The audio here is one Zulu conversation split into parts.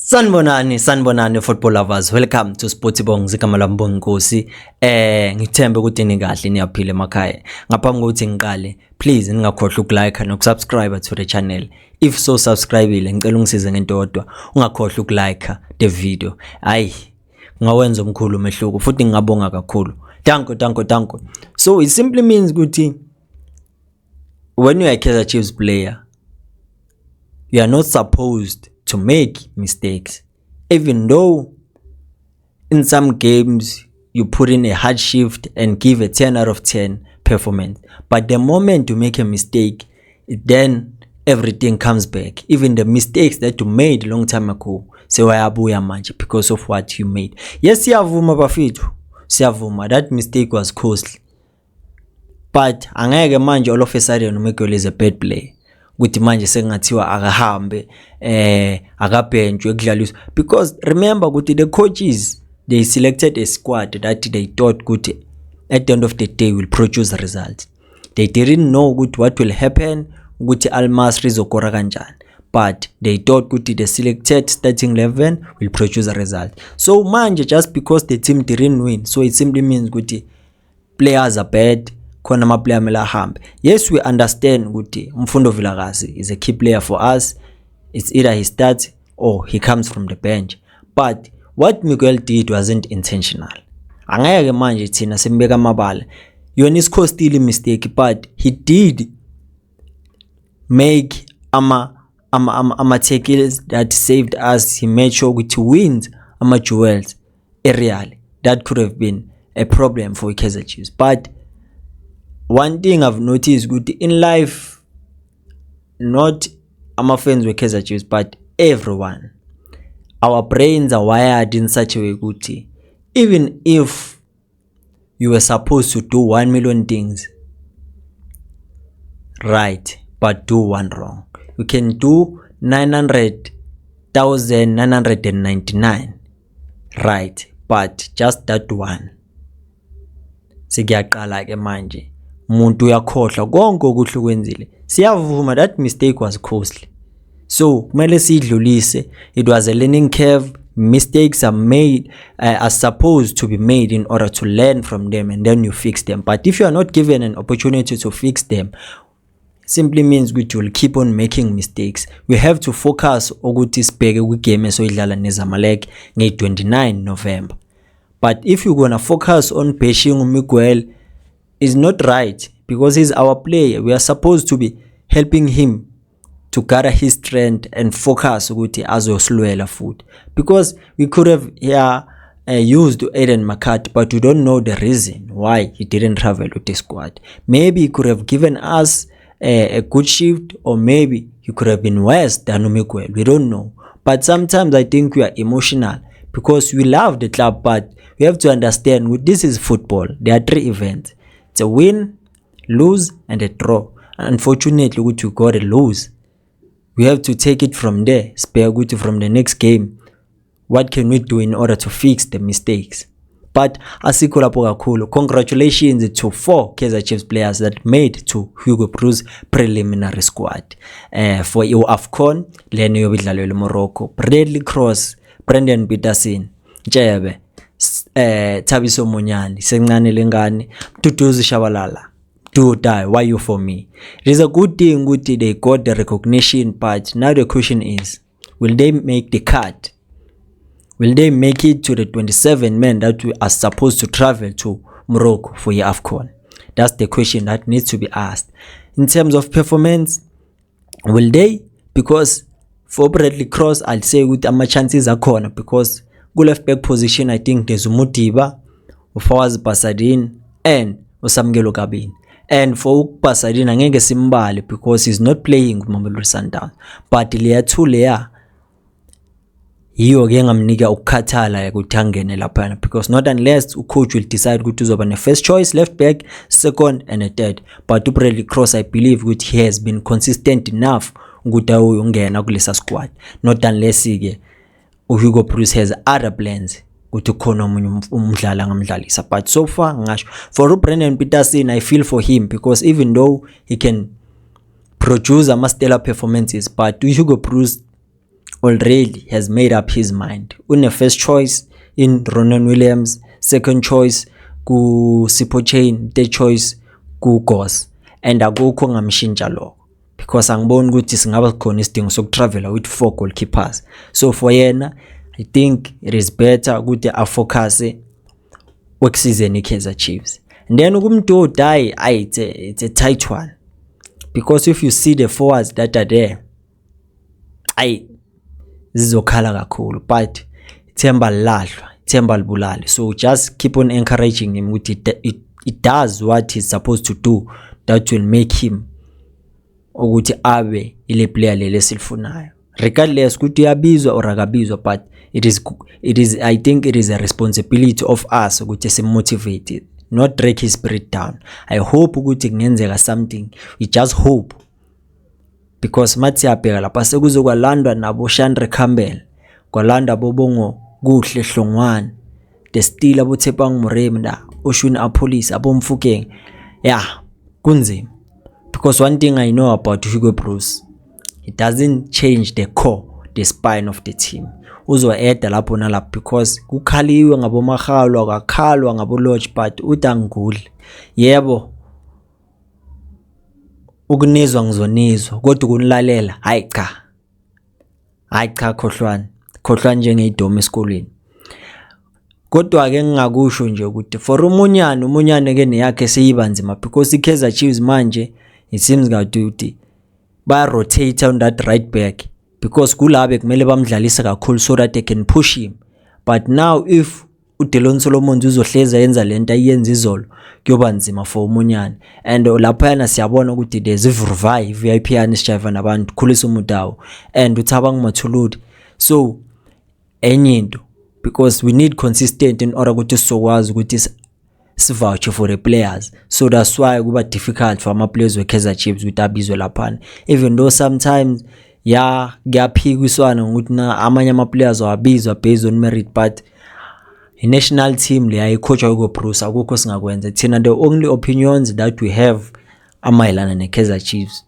Sanibonani football lovers, welcome to Sportsbong zikaMalambongi Nkosi. Ngithembe ukuthi nikahle niyaphila emakhaya. Ngaphambi kokuthi ngiqale, please ningakhohlwa ukulike nokusubscribe to the channel. If so subscribe ngicela ungisize ngento yodwa, ungakhohlwa ukulike the video. Hayi, ngawenza omkhulu umehluko futhi ngingabonga kakhulu. Danko. So it simply means ukuthi when you are a Kaizer Chiefs player, you are not supposed to make mistakes, even though in some games you put in a hard shift and give a 10 out of 10 performance, but the moment you make a mistake, then everything comes back. Even the mistakes that you made long time ago, sewayabuya manje because of what you made. Yes, siyavuma bafethu, siyavuma that mistake was costly, but angeke manje all of a sudden uMiguel is a bad player ukuthi manje sengathiwa akahambe akabhenjwe ekudlaliswa. Because remember ukuthi the coaches, they selected a squad that they thought ukuthi at the end of the day will produce results. They didn't know ukuthi what will happen, ukuthi Al-Masri izokora kanjani, but they thought ukuthi the selected starting 11 will produce a result. So manje just because the team didn't win, so it simply means ukuthi players are bad, khona ama player mela hambe. Yes, we understand ukuthi Mfundo Vilakazi is a key player for us. It's either he starts or he comes from the bench, but what Miguel did wasn't intentional. Angeke manje thina simbeka amabala yona isikho still mistake, but he did make ama tackles that saved us. He made sure to win ama duels really that could have been a problem for Kaizer Chiefs. But one thing I've noticed good in life, not our fans with Kaizer Chiefs, but everyone, our brains are wired in such a way good. Even if you were supposed to do 1 million things right, but do one wrong, you can do 900,999 right, but just that one. Siyaqala ke manje umuntu uyakhohlwa konke okuhle kwenzile. Siyavuma that mistake was costly, so kumele sidlulise. It was a learning curve. Mistakes are made, are supposed to be made in order to learn from them, and then you fix them. But if you are not given an opportunity to fix them, simply means we will keep on making mistakes. We have to focus ukuthi sibheke ku game esoyidlala neZamalek nge 29 November. But if you're gonna focus on bashing Miguel, is not right, because he's our player. We are supposed to be helping him to gather his strength and focus ukuthi azoslwela futhi, because we could have used Aiden McCarthy, but we don't know the reason why he didn't travel with the squad. Maybe he could have given us a good shift, or maybe he could have been worse than Miguel. We don't know. But sometimes I think we are emotional because we love the club, but we have to understand this is football. There are 3 events. It's a win, lose, and a draw. Unfortunately, we got a lose. We have to take it from there, spare good from the next game. What can we do in order to fix the mistakes? But asikho lapho kakhulu. Congratulations to 4 Kaizer Chiefs players that made to Hugo Broos preliminary squad for AFCON lena yobidlalwe eMorocco. Bradley Cross, Brendan Peterson, Njebe, Thabiso Monyane, sencane lengane, Duduzi Shabalala. Do die, why you for me? It is a good thing they got the recognition, but now the question is, will they make the cut? Will they make it to the 27 men that we are supposed to travel to Morocco for the AFCON? That's the question that needs to be asked. In terms of performance, will they? Because for Bradley Cross, I'll say with my chances are corner, because go left back position, I think there's Umutiba, Fawaz Basadin, and Osamgelo Gabin. And for Basadin, angeke simbali because he's not playing with Mamelodi Sundowns. But layer 2 layer, hiyo ke ngamnika ukukhathala ekuthangene lapha, because not unless coach will decide ukuthi uzoba ne first choice left back, second and a third. But Bradley Cross, I believe ukuthi he has been consistent enough ukuthi ayongena kulesa squad, not unless ke Hugo Broos has other plans ukuthi khona umunye umdlali angamdlalisa. But so far ngasho for Brendan Peterson, I feel for him, because even though he can produce ama stellar performances, but Hugo Broos already has made up his mind. Une first choice in Ronan Williams, second choice ku Sipho Chain, third choice ku Goss, and akukho ngamshintsha lokho because angiboni ukuthi singaba khona isidingo sokutravela with 4 goalkeepers. So for yena I think it is better ukuthi afocus work season iKaizer Chiefs. And then ukumdo die it's a tight one because if you see the forwards that are there zizokhala kakhulu, but Themba lahlwa, Themba libulali. So just keep on encouraging him ukuthi it does what he's supposed to do that will make him ukuthi abe ile player lele silifunayo, regardless ukuthi uyabizwa or akabizwa, but it is I think it is a responsibility of us ukuthi simotivate, not break his spirit down. I hope ukuthi kungenzeka something, we just hope, because mathi yabheka lapha sekuzokwalandwa nabo Shandre Campbell, kwalandwa bobongo kuhle Hlongwane, the still abo Tshepang Moremda, Oshun Apolice, abo Mfukeng. Yeah, kunzima. Because one thing I know about Hugo Broos, it doesn't change the core, the spine of the team. Uzoeda lapho nalapho because kukhaliwe ngabo Magalo, akakhalwa ngabo Lodge, but utanguli. Yebo, ukunizwa ngizonizwa, kodwa ukunilalela hayi cha khohlwa njengeidomi esikolweni. Kodwa ke ngingakusho nje ukuthi for umunyane ke neyakhe seyiba nzima because iKaizer Chiefs manje it seems ukuthi ba rotate on that right back because kulabe kumele bamdlalise kakhulu so that they can push him. But now if uDelon Solomon uzohleza yenza lento ayenza izolo kuyoba nzima for umunyane, and lapha yana siyabona ukuthi there's a VIP yani sijiva nabantu khulisa umudawo and uThabang Mathuludi. So enye into, because we need consistent in order ukuthi sizokwazi ukuthi sivouch for the players, so that's why kuba difficult for ama players weKaizer Chiefs ukuthi abizwe lapha, even though sometimes kuyaphikiswana ukuthi na amanye ama players awabizwa based on merit, but i-national team le ayicoachwa Hugo Broos akukho singakwenza thina. The only opinions that we have amayelana neKaizer Chiefs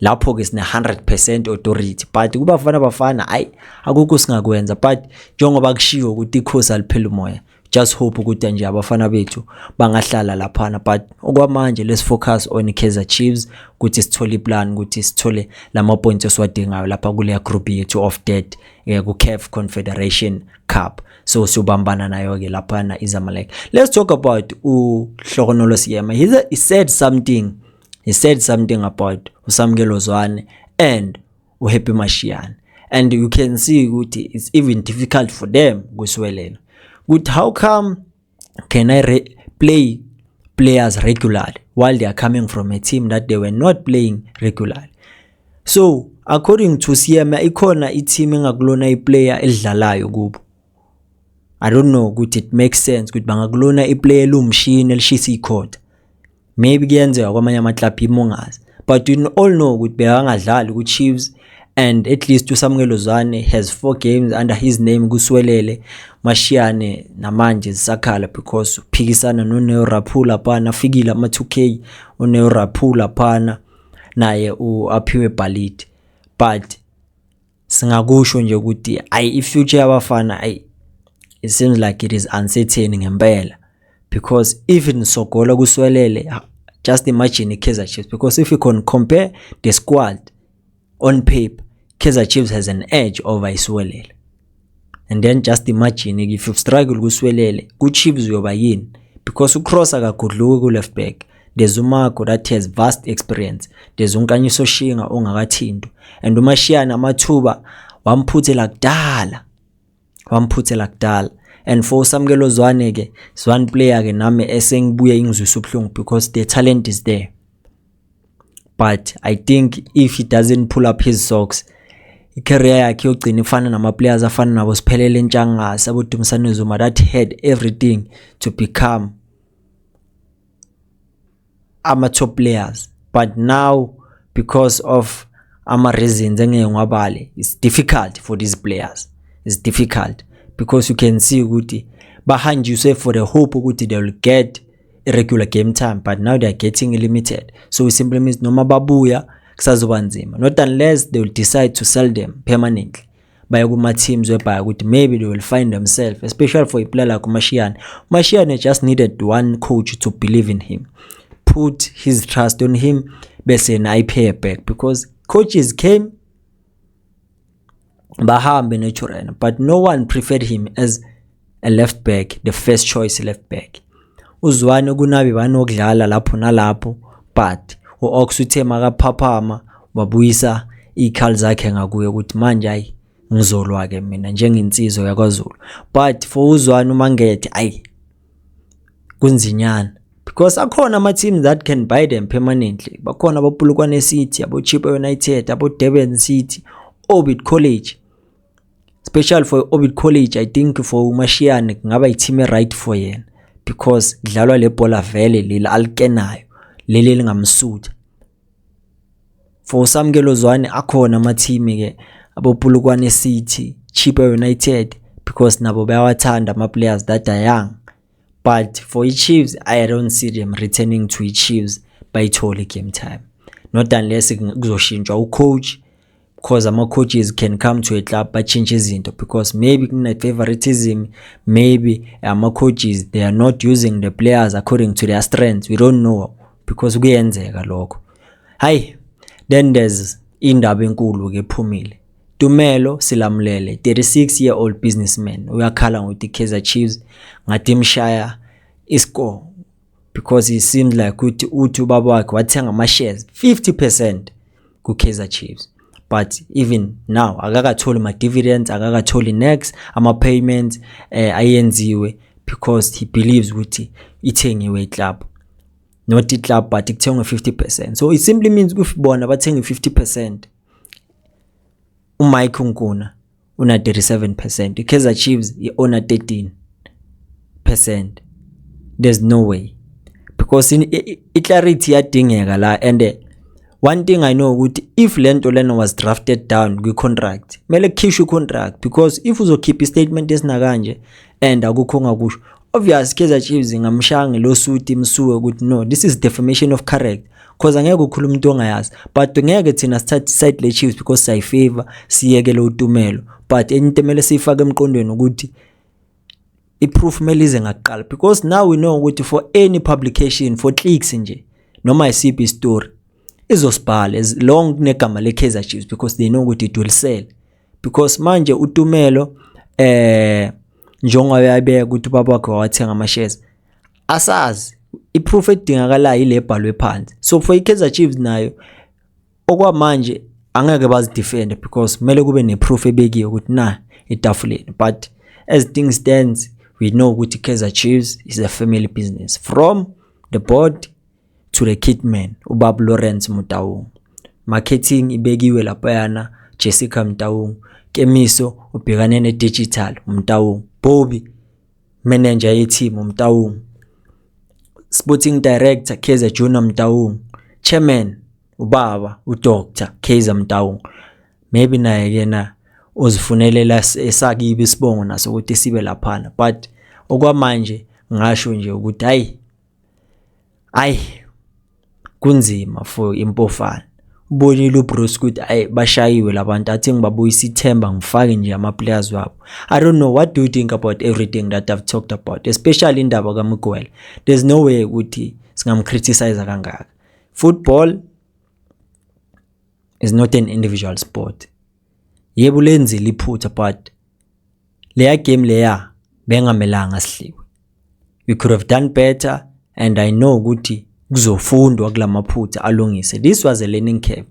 lapho ke sine 100% authority, but kuba bafana akukho singakwenza, but njengoba kushiwo ukuthi ikhosi aliphela umoya, just hope ukuthi nje abafana bethu bangahlala lapha. But okwamanje let's focus on iKaizer Chiefs ukuthi sithole iplan ukuthi sithole lama points esiwadingayo lapha kule group yethu of death ku CAF Confederation Cup. So sobambana nayo ke lapha na iZamalek. Let's talk about uHlokonolo Siyema. He said something about uSamkelo Zwane and uHappy Mashiane, and you can see ukuthi it's even difficult for them kuswelela. Good, how come can I play players regularly while they are coming from a team that they were not playing regularly? So according to Siyema ikhona i-team engakulona i-player elidlalayo kubo. I don't know ukuthi it makes sense ukuthi bangakulona i-player elumshini elishisa ikhota. Maybe kuyenzeka kwamanye ama-club imongazi, but you all know ukuthi bekangadlali ku-Chiefs, and at least uSamkelo Zwane has 4 games under his name kuswelele. Mashiane namanje zisakhala because uphikisana noNeo Raphula phana, fikile ama 2K uNeo Raphula phana naye uaphiwe Baliti. But singakusho nje ukuthi i-future yabafana it seems like it is uncertain ngempela, because even Sogola kuswelele, just imagine iKaizer Chiefs, because if you can compare the squad on paper, Kaizer Chiefs has an edge over Iswelele. And then just imagine if you struggle kuswelele ku Chiefs uyoba yini, because uCross akagudluki ku left back, there's uMarco that has vast experience, there's uNkanyiso Shinga ongakathinto, and uMashiane amathuba wamphuthela kudala. And for Samkelo Zwane ke, one player ke nami esengibuye ingizwisa ubuhlungu because the talent is there, but I think if he doesn't pull up his socks, i-career yakhe yogcina ifana nama players afana nabo Siphelele Ntshangase, abo Dumisani Zuma that had everything to become top players, but now because of ama reasons engeke ngwabale, it's difficult for these players. It's difficult because you can see ukuthi bahanjiswe for the hope ukuthi they will get a regular game time, but now they are getting limited. So it simply means noma babuya kusazoba nzima, not unless they will decide to sell them permanently. baya kuma teams whereby ukuthi maybe they will find themselves, especially for a player like Mashiane. Mashiane just needed one coach to believe in him, put his trust on him, bese na pay back, because coaches came bahambe naturally, but no one preferred him as a left back, the first choice left back. Uzwane kunabi banokudlala lapho nalapho, but uOx uthe makaphaphama wabuyisa ikhali zakhe ngakuye ukuthi manje ayi ngizolwa ke mina njengensizwa yakwaZulu. But for Uzwane uMangethe ayi kunzinyana, because akhona ama teams that can buy them permanently. Bakhona aboPulukwane City, aboChippa United, aboDurban City, Orbit College. Special for Orbit College, I think for Mashiane ngaba i-team right for yena, because kudlalwa le bola vele leli alikenayo leli lingamsuta. For Samkelo Zwane akhona ama team ke aboPulukwane City, Chippa United, because nabo bayawathanda ama players that are young. But for Chiefs, I don't see them returning to Chiefs by totally game time, not unless kuzoshintshwa ucoach, because ama coaches can come to a club but change izinto, because maybe kuna favoritism, maybe ama coaches they are not using the players according to their strengths. We don't know, because kuyenzeka lokho. Hayi, then there's indaba enkulu ke phumile. Tumelo Silamulele, 36-year-old businessman, uyakhala ngokuthi Kaizer Chiefs ngathi imshaya iscore, because it seems like ukuthi uthi ubaba wakhe wathenga ama shares 50% ku Kaizer Chiefs. But even now akakatholi ma dividends, akakatholi next ama payments ayenziwe, because he believes ukuthi ithengiwe iclub, not iclub but ithengwe 50%. So it simply means if bona bathenga 50%, uMike Nkuna una 37%, Kaizer Chiefs owner 13%. There's no way, because in clarity yadingeka la. And one thing I know ukuthi if Lento Leno was drafted down kwi contract, mele khishwe contract, because if uzokhipha istatement esinakanje and akukho ngakusho, obvious Kaizer Chiefs ngamshanga lo suit imsuwe ukuthi no, this is defamation of character, because angeke ukhuluma into ongayazi. But ngeke thina sithathe side le Chiefs because say favor siyeke lo Tumelo, but into mele sifake emqondweni ukuthi iproof melize ngaqala, because now we know ukuthi for any publication, for clicks nje noma isiphi story izosibhala as long negama le Kaizer Chiefs, because they know ukuthi it will sell. Because manje uTumelo njongo yayibeka ukuthi baba wakhe wathenga ama shares, asazi iproof edingakala ile ebhalwe phansi. So for iKaizer Chiefs nayo okwamanje angeke bazidefend, because kumele kube neproof ebekiwe ukuthi na etafuleni. But as things stands, we know ukuthi Kaizer Chiefs is a family business, from the board to the kitman ubaba Lawrence Mutaung, marketing ibekiwe lapha yana Jessica Mtaung, Kemiso ubhekane ne digital Mtaung, Bobby manager ye team Mtaung, sporting director Kaizer Junior Mtaung, chairman ubaba uDr Kaizer Mtaung. Maybe naye yena uzifunelela esakibe isibongo naso ukuthi sibe laphana, but okwamanje ngasho nje ukuthi hayi kunzima for Impofana. Ubonile uBruce ukuthi bashayiwe labantu, athi ngibabuyisa ithemba ngifake nje ama players wabo. I don't know, what do you think about everything that I've talked about, especially indaba kaMugwele? There's no way ukuthi singamcriticize kangaka. Football is not an individual sport. Yebo lenzile iphutha, but leya game leya bengamelanga sihliwe. We could have done better, and I know ukuthi kuzofundwa kulamaphutha alungise. This was a learning curve.